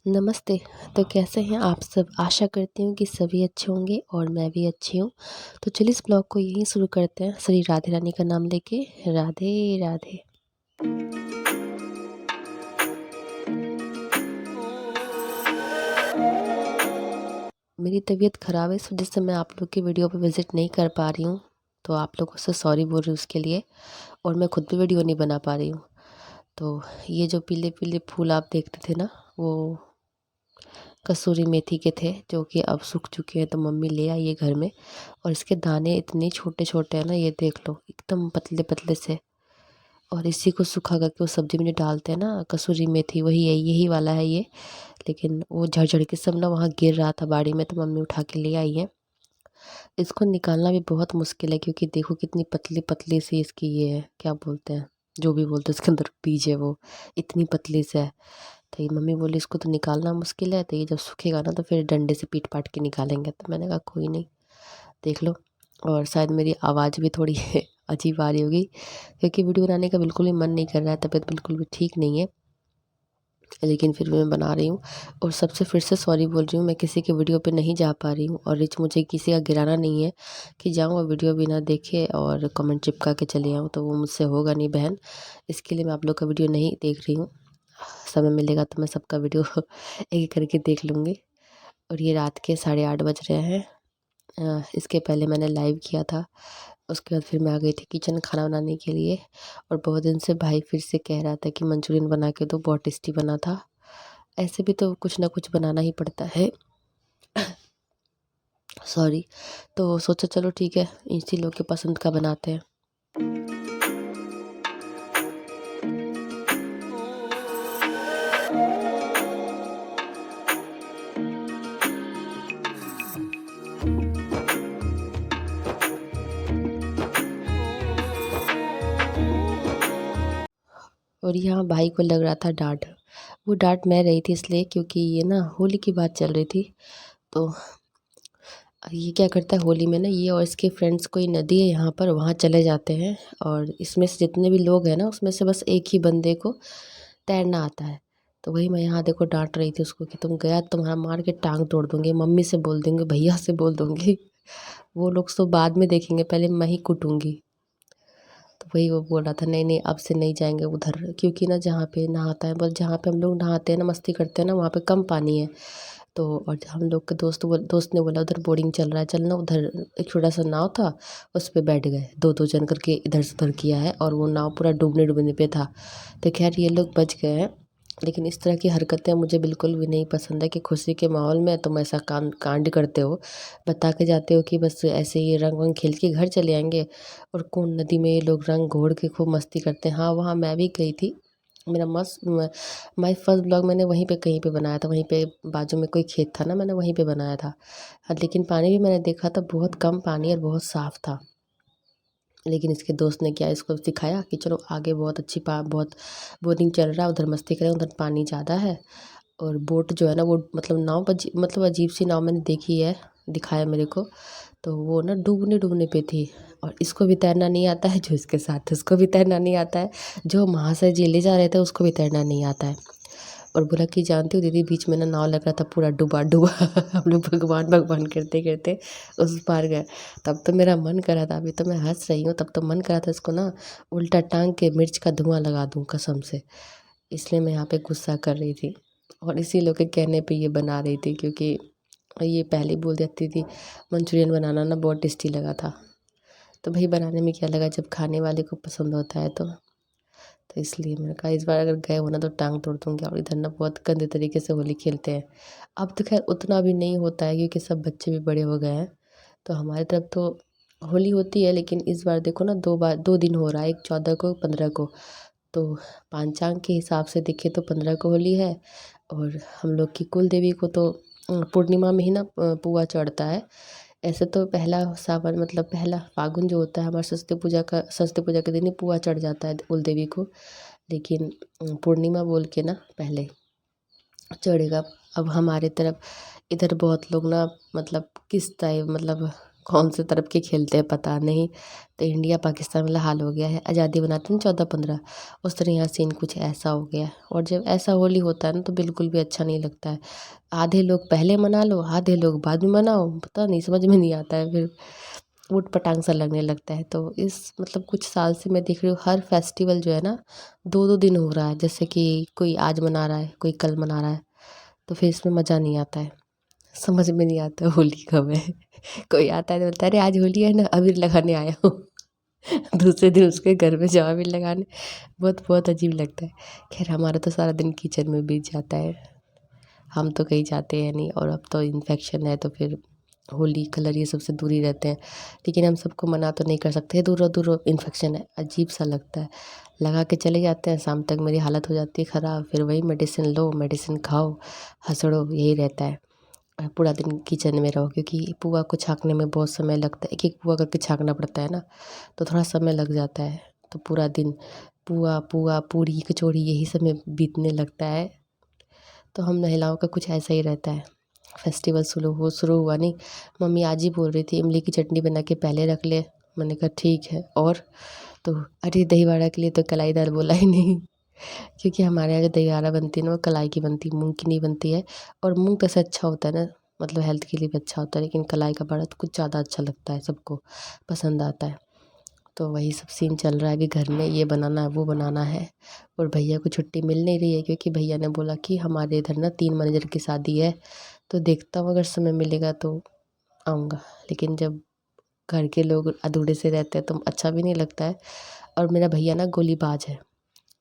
नमस्ते। तो कैसे हैं आप सब? आशा करती हूँ कि सभी अच्छे होंगे और मैं भी अच्छी हूँ। तो चलिए इस ब्लॉग को यहीं शुरू करते हैं श्री राधे रानी का नाम लेके। राधे राधे। मेरी तबीयत ख़राब है, इस वजह से मैं आप लोग की वीडियो पे विज़िट नहीं कर पा रही हूँ। तो आप लोगों से सॉरी बोल रही हूँ उसके लिए। और मैं खुद भी वीडियो नहीं बना पा रही हूँ। तो ये जो पीले-पीले फूल आप देख रहे थे ना, वो कसूरी मेथी के थे, जो कि अब सूख चुके हैं। तो मम्मी ले आई है घर में। और इसके दाने इतने छोटे-छोटे हैं ना, ये देख लो, एकदम पतले-पतले से। और इसी को सूखा करके वो सब्ज़ी में जो डालते हैं ना, कसूरी मेथी, वही है, यही वाला है ये। लेकिन वो झड़-झड़ के सब ना वहाँ गिर रहा था बाड़ी में, तो मम्मी उठा के ले आई है। इसको निकालना भी बहुत मुश्किल है, क्योंकि देखो कितनी पतली-पतली सी इसकी ये है, क्या बोलते हैं, जो भी बोलते हैं उसके अंदर बीज है वो, इतनी पतली सी है। तो ये मम्मी बोली इसको तो निकालना मुश्किल है, तो ये जब सूखेगा ना तो फिर डंडे से पीट-पाट के निकालेंगे। तो मैंने कहा कोई नहीं, देख लो। और शायद मेरी आवाज़ भी थोड़ी अजीब आ रही होगी, क्योंकि वीडियो बनाने का बिल्कुल भी मन नहीं कर रहा है, तबीयत बिल्कुल भी ठीक नहीं है। लेकिन फिर भी मैं बना रही हूँ। और सबसे फिर से सॉरी बोल रही हूँ, मैं किसी के वीडियो पे नहीं जा पा रही हूँ, और रिच मुझे किसी का गिराना नहीं है कि जाऊँ और वीडियो बिना देखे और कमेंट चिपका के चले आऊँ, तो वो मुझसे होगा नहीं बहन। इसके लिए मैं आप लोग का वीडियो नहीं देख रही हूँ। समय मिलेगा तो मैं सबका वीडियो एक-एक करके देख लूँगी। और ये रात के 8:30 बज रहे हैं। इसके पहले मैंने लाइव किया था। उसके बाद फिर मैं आ गई थी किचन खाना बनाने के लिए। और बहुत दिन से भाई फिर से कह रहा था कि मंचूरियन बना के दो, बहुत टेस्टी बना था। ऐसे भी तो कुछ ना कुछ बनाना ही पड़ता है। सॉरी। तो सोचा चलो ठीक है, इसी लोग के पसंद का बनाते हैं। और यहाँ भाई को लग रहा था डाँट। वो डाँट मैं रही थी इसलिए, क्योंकि ये ना होली की बात चल रही थी। तो ये क्या करता है होली में ना, ये और इसके फ्रेंड्स, कोई नदी है यहाँ पर, वहाँ चले जाते हैं। और इसमें से जितने भी लोग हैं ना, उसमें से बस एक ही बंदे को तैरना आता है। तो वही मैं यहाँ देखो डांट रही थी उसको कि तुम गया तो तुम्हारा मार के टांग तोड़ दूंगी, मम्मी से बोल दूंगी, भैया से बोल दूंगी। वो लोग तो बाद में देखेंगे, पहले मैं ही कूटूंगी। तो वही वो बोल रहा था, नहीं नहीं अब से नहीं जाएंगे उधर, क्योंकि ना जहाँ पे नहाता है, बस जहाँ पे हम लोग नहाते हैं ना, मस्ती करते हैं ना, वहाँ पे कम पानी है। तो और हम लोग के दोस्त ने बोला उधर बोरिंग चल रहा है, चलना उधर। एक छोटा सा नाव था, उस पे बैठ गए, दो दो जन करके इधर से उधर किया है, और वो नाव पूरा डूबने डूबने पे था। तो खैर ये लोग बच गए हैं। लेकिन इस तरह की हरकतें मुझे बिल्कुल भी नहीं पसंद है, कि खुशी के माहौल में तुम ऐसा कांड करते हो, बता के जाते हो कि बस ऐसे ही रंग वंग खेल के घर चले आएंगे। और कौन नदी में ये लोग रंग घोड़ के खूब मस्ती करते हैं। हाँ, वहाँ मैं भी गई थी। मेरा माय फर्स्ट ब्लॉग मैंने वहीं पे कहीं पे बनाया था, वहीं पे बाजू में कोई खेत था ना, मैंने वहीं पे बनाया था। हाँ, लेकिन पानी भी मैंने देखा था, बहुत कम पानी और बहुत साफ़ था। लेकिन इसके दोस्त ने क्या इसको सिखाया कि चलो आगे बहुत अच्छी बहुत बोरिंग चल रहा है, उधर मस्ती करें, उधर पानी ज़्यादा है। और बोट जो है ना, वो मतलब नाव मतलब अजीब सी नाव मैंने देखी है, दिखाया मेरे को। तो वो ना डूबने डूबने पे थी। और इसको भी तैरना नहीं आता है, जो इसके साथ थे उसको भी तैरना नहीं आता है, जो महाशय जी ले जा रहे थे उसको भी तैरना नहीं आता है। और बोला कि जानती हो दीदी, बीच में ना नाव लग रहा था, पूरा डूबा डूबा। हम लोग भगवान भगवान करते करते उस पार गए। तब तो मेरा मन करा था, अभी तो मैं हंस रही हूँ, तब तो मन करा था इसको ना उल्टा टांग के मिर्च का धुआं लगा दूँ कसम से। इसलिए मैं यहाँ पे गुस्सा कर रही थी। और इसी लोग के कहने पे ये बना रही थी, क्योंकि ये पहले ही बोल देती थी मंचूरियन बनाना ना बहुत टेस्टी लगा था। तो भाई बनाने में क्या लगा, जब खाने वाले को पसंद होता है तो इसलिए मैंने कहा इस बार अगर गए हो ना तो टांग तोड़ दूँगी। और इधर ना बहुत गंदे तरीके से होली खेलते हैं। अब तो खैर उतना भी नहीं होता है, क्योंकि सब बच्चे भी बड़े हो गए हैं। तो हमारी तरफ तो होली होती है, लेकिन इस बार देखो ना 2 दिन हो रहा है, एक 14 को 15 को। तो पांचांग के हिसाब से देखें तो 15 को होली है। और हम लोग की कुल देवी को तो पूर्णिमा में ही ना पुआ चढ़ता है। ऐसे तो पहला सावन मतलब पहला फागुन जो होता है हमारा, सरस्वती पूजा के दिन ही पुआ चढ़ जाता है कुल देवी को। लेकिन पूर्णिमा बोल के ना पहले चढ़ेगा। अब हमारे तरफ इधर बहुत लोग ना, मतलब किस टाइप मतलब कौन से तरफ के खेलते हैं पता नहीं। तो इंडिया पाकिस्तान वाला हाल हो गया है। आज़ादी बनाते हैं 14-15, उस तरह यहाँ सीन कुछ ऐसा हो गया है। और जब ऐसा होली होता है ना तो बिल्कुल भी अच्छा नहीं लगता है। आधे लोग पहले मना लो, आधे लोग बाद में मनाओ, पता नहीं, समझ में नहीं आता है। फिर ऊट पटांग सा लगने लगता है। तो इस मतलब कुछ साल से मैं देख रही हूँ हर फेस्टिवल जो है ना 2-2 दिन हो रहा है। जैसे कि कोई आज मना रहा है, कोई कल मना रहा है। तो फिर इसमें मज़ा नहीं आता है। समझ में नहीं आता होली कब है। कोई आता है तो बोलता है अरे आज होली है ना, अबीर लगाने आया हूँ। दूसरे दिन उसके घर में जाओ अबीर लगाने। बहुत बहुत अजीब लगता है। खैर हमारा तो सारा दिन किचन में बीत जाता है। हम तो कहीं जाते हैं नहीं, और अब तो इन्फेक्शन है तो फिर होली कलर ये सबसे दूर ही रहते हैं। लेकिन हम सबको मना तो नहीं कर सकते, दूर दूर इन्फेक्शन है, अजीब सा लगता है। लगा के चले जाते हैं, शाम तक मेरी हालत हो जाती है ख़राब। फिर वही मेडिसिन लो, मेडिसिन खाओ, हँसड़ो, यही रहता है। और पूरा दिन किचन में रहो, क्योंकि पुआ को छाँकने में बहुत समय लगता है। एक एक पुआ करके छाँकना पड़ता है ना, तो थोड़ा समय लग जाता है। तो पूरा दिन पुआ पुआ पूड़ी कचौड़ी यही सब में बीतने लगता है। तो हम महिलाओं का कुछ ऐसा ही रहता है। फेस्टिवल शुरू हुआ नहीं, मम्मी आज ही बोल रही थी इमली की चटनी बना के पहले रख ले। मैंने कहा ठीक है। और तो अरे दही वड़ा के लिए तो कलाई दाल बोला ही नहीं। क्योंकि हमारे यहाँ जो दही वड़ा बनती है ना वो कलाई की बनती है, मूंग की नहीं बनती है। और मूंग कैसे अच्छा होता है ना, मतलब हेल्थ के लिए भी अच्छा होता है, लेकिन कलाई का बड़ा तो कुछ ज़्यादा अच्छा लगता है, सबको पसंद आता है। तो वही सब सीन चल रहा है अभी घर में, ये बनाना है वो बनाना है। और भैया को छुट्टी मिल नहीं रही है, क्योंकि भैया ने बोला कि हमारे इधर ना 3 मैनेजर की शादी है। तो देखता हूँ अगर समय मिलेगा तो आऊँगा। लेकिन जब घर के लोग अधूरे से रहते हैं तो अच्छा भी नहीं लगता है। और मेरा भैया ना गोलीबाज है।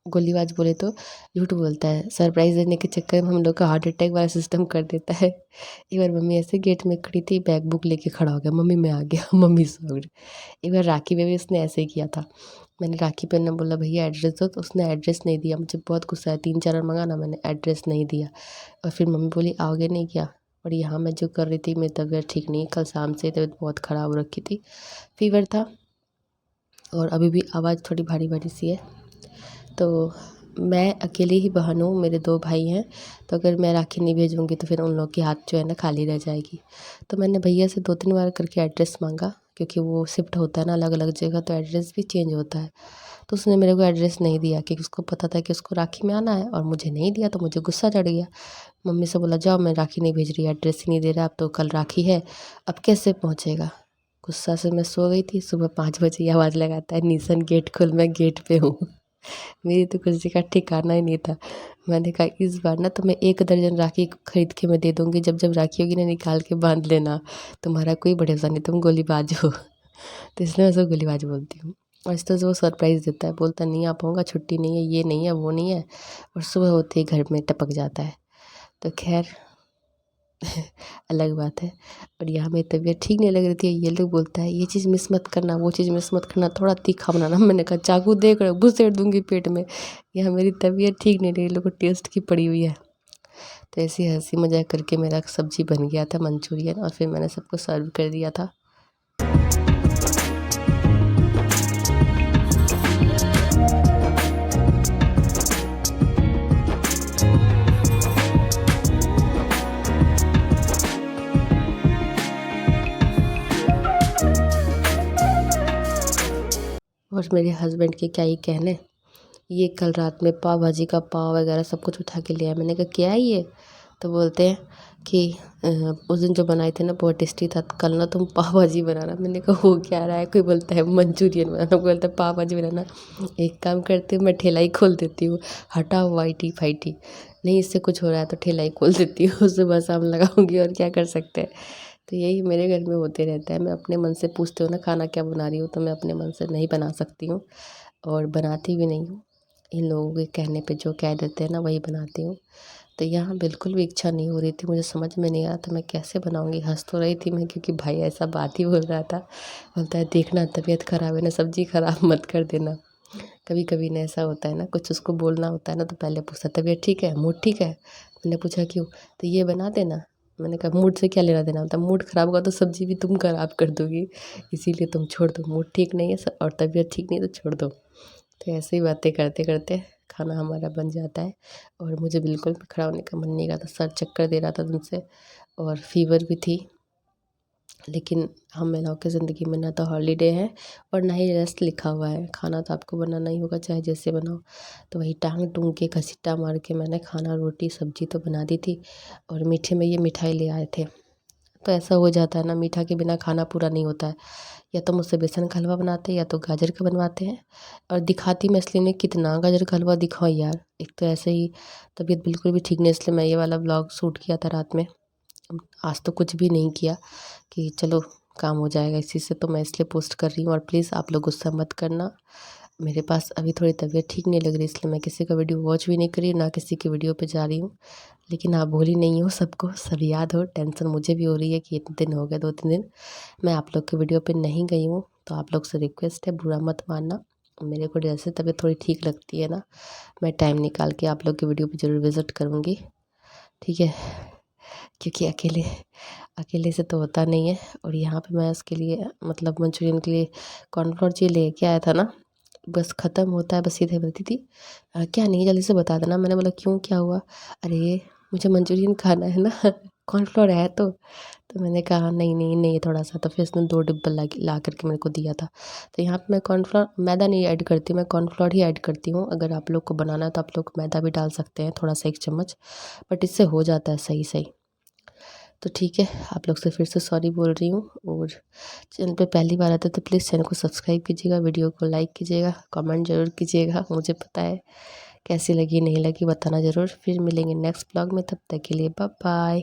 गोलीबाज बोले तो झूठ बोलता है। सरप्राइज़ देने के चक्कर में हम लोग का हार्ट अटैक वाला सिस्टम कर देता है। एक बार मम्मी ऐसे गेट में खड़ी थी, बैग बुक लेके खड़ा हो गया, मम्मी मैं आ गया। मम्मी सो गई। एक बार राखी में भी उसने ऐसे ही किया था। मैंने राखी पहनने बोला भैया एड्रेस दो, तो उसने एड्रेस नहीं दिया। मुझे बहुत गुस्सा आया, 3-4 बार मंगाना, मैंने एड्रेस नहीं दिया। और फिर मम्मी बोली आओगे नहीं क्या। और यहाँ मैं जो कर रही थी, मेरी तबीयत ठीक नहीं, कल शाम से तबीयत बहुत ख़राब हो रखी थी, फ़ीवर था। और अभी भी आवाज़ थोड़ी भारी भारी सी है। तो मैं अकेली ही बहन हूँ, मेरे 2 भाई हैं। तो अगर मैं राखी नहीं भेजूँगी तो फिर उन लोग की हाथ जो है ना खाली रह जाएगी। तो मैंने भैया से 2-3 बार करके एड्रेस मांगा, क्योंकि वो शिफ्ट होता है ना अलग अलग जगह, तो एड्रेस भी चेंज होता है। तो उसने मेरे को एड्रेस नहीं दिया, क्योंकि उसको पता था कि उसको राखी में आना है, और मुझे नहीं दिया तो मुझे गुस्सा चढ़ गया। मम्मी से बोला जाओ मैं राखी नहीं भेज रही, एड्रेस ही नहीं दे रहा, अब तो कल राखी है, अब कैसे पहुँचेगा। गुस्सा से मैं सो गई थी। सुबह 5 बजे ही आवाज़ लगाता है निशन गेट खोल, मैं गेट पे हूँ। मेरी तो खुशी का ठिकाना ही नहीं था। मैंने कहा इस बार ना तुम्हें 1 दर्जन राखी खरीद के मैं दे दूँगी, जब जब राखी होगी ना निकाल के बांध लेना। तुम्हारा कोई भरोसा नहीं, तुम गोलीबाज हो। तो इसलिए मैं उसको गोलीबाज बोलती हूँ। और इस तरह से वो सरप्राइज़ देता है, बोलता नहीं आ पाऊँगा, छुट्टी नहीं है, ये नहीं है, वो नहीं है। और सुबह होते ही घर में टपक जाता है। तो खैर अलग बात है। और यहाँ मेरी तबीयत ठीक नहीं लग रही थी, ये लोग बोलता है ये चीज़ मिस मत करना, वो चीज़ मिस मत करना, थोड़ा तीखा बनाना। मैंने कहा चाकू देख रहे हो, घुसेड़ दूँगी पेट में। यहाँ मेरी तबीयत ठीक नहीं रही, लोगों को टेस्ट की पड़ी हुई है। तो ऐसे हँसी मज़ाक करके मेरा सब्ज़ी बन गया था मंचूरियन, और फिर मैंने सबको सर्व कर दिया था। और मेरे हस्बैंड के क्या ही कहने, ये कल रात में पाव भाजी का पाव वगैरह सब कुछ उठा के ले आया। मैंने कहा क्या है ये। तो बोलते हैं कि उस दिन जो बनाए थे ना बहुत टेस्टी था, तो कल ना तुम पाव भाजी बनाना। मैंने कहा हो क्या रहा है, कोई बोलता है मंचूरियन बनाना, कोई बोलता है पाव भाजी बनाना। एक काम करती हूँ मैं ठेला ही खोल देती हूँ, हटाओ वाइटी फाइटी, नहीं इससे कुछ हो रहा है तो ठेला ही खोल देती हूँ। सुबह शाम लगाऊंगी, और क्या कर सकते हैं। तो यही मेरे घर में होते रहता है। मैं अपने मन से पूछती हूँ ना खाना क्या बना रही हूँ, तो मैं अपने मन से नहीं बना सकती हूँ, और बनाती भी नहीं हूँ। इन लोगों के कहने पे जो कह देते हैं ना वही बनाती हूँ। तो यहाँ बिल्कुल भी इच्छा नहीं हो रही थी, मुझे समझ में नहीं आ रहा था मैं कैसे बनाऊँगी। हँस तो रही थी मैं, क्योंकि भाई ऐसा बात ही बोल रहा था, बोलता है देखना तबीयत ख़राब है ना, सब्ज़ी ख़राब मत कर देना। कभी कभी ना ऐसा होता है ना, कुछ उसको बोलना होता है ना, तो पहले पूछता तबीयत ठीक है, मूड ठीक है। मैंने पूछा क्यों, तो ये बना देना। मैंने कहा मूड से क्या लेना देना होता है, मूड ख़राब होगा तो सब्ज़ी भी तुम ख़राब कर दोगी, इसीलिए तुम छोड़ दो। मूड ठीक नहीं है और तबीयत ठीक नहीं है तो छोड़ दो। तो ऐसे ही बातें करते करते खाना हमारा बन जाता है। और मुझे बिल्कुल भी खड़ा होने का मन नहीं कर रहा था, सर चक्कर दे रहा था तुमसे, और फीवर भी थी। लेकिन हम महिलाओं की ज़िंदगी में ना तो हॉलीडे है और ना ही रेस्ट लिखा हुआ है। खाना तो आपको बनाना ही होगा चाहे जैसे बनाओ। तो वही टांग टूंग के घसीटा मार के मैंने खाना रोटी सब्जी तो बना दी थी और मीठे में ये मिठाई ले आए थे। तो ऐसा हो जाता है ना, मीठा के बिना खाना पूरा नहीं होता है। या तो मुझसे बेसन का हलवा बनाते हैं या तो गाजर का बनवाते हैं। और दिखाती मैं इसलिए नहीं, कितना गाजर का हलवा दिखाऊं यार। एक तो ऐसे ही तबीयत बिल्कुल भी ठीक नहीं, इसलिए मैं ये वाला ब्लॉग शूट किया था रात में। आज तो कुछ भी नहीं किया कि चलो काम हो जाएगा इसी से, तो मैं इसलिए पोस्ट कर रही हूँ। और प्लीज़ आप लोग गुस्सा मत करना, मेरे पास अभी थोड़ी तबीयत ठीक नहीं लग रही, इसलिए मैं किसी का वीडियो वॉच भी नहीं करी, ना किसी की वीडियो पे जा रही हूँ। लेकिन आप भूली नहीं हो, सबको सब याद हो। टेंशन मुझे भी हो रही है कि इतने दिन हो गए, 2-3 दिन मैं आप लोग के वीडियो पे नहीं गई हूँ। तो आप लोग से रिक्वेस्ट है, बुरा मत मानना। मेरे को जैसे तबीयत थोड़ी ठीक लगती है ना, मैं टाइम निकाल के आप लोग की वीडियो पे ज़रूर विज़िट करूँगी, ठीक है। क्योंकि अकेले अकेले से तो होता नहीं है। और यहाँ पे मैं उसके लिए मतलब मंचूरियन के लिए कॉर्नफ्लोर चाहिए लेके आया था ना, बस ख़त्म होता है, बस सीधे बोलती थी क्या नहीं जल्दी से बता देना। मैंने बोला क्यों, क्या हुआ? अरे मुझे मंचूरियन खाना है ना कॉर्नफ्लोर है तो मैंने कहा नहीं नहीं नहीं थोड़ा सा, तो फिर उसने 2 डिब्बा ला करके मेरे को दिया था। तो यहाँ पे मैं कॉर्नफ्लोर मैदा नहीं ऐड करती, मैं कॉर्नफ्लोर ही ऐड करती हूँ। अगर आप लोग को बनाना है तो आप लोग मैदा भी डाल सकते हैं थोड़ा सा, 1 चम्मच, बट इससे हो जाता है सही सही। तो ठीक है, आप लोग से फिर से सॉरी बोल रही हूँ। और चैनल पे पहली बार आते तो प्लीज़ चैनल को सब्सक्राइब कीजिएगा, वीडियो को लाइक कीजिएगा, कमेंट ज़रूर कीजिएगा। मुझे पता है कैसी लगी नहीं लगी, बताना ज़रूर। फिर मिलेंगे नेक्स्ट ब्लॉग में, तब तक के लिए बाय बाय।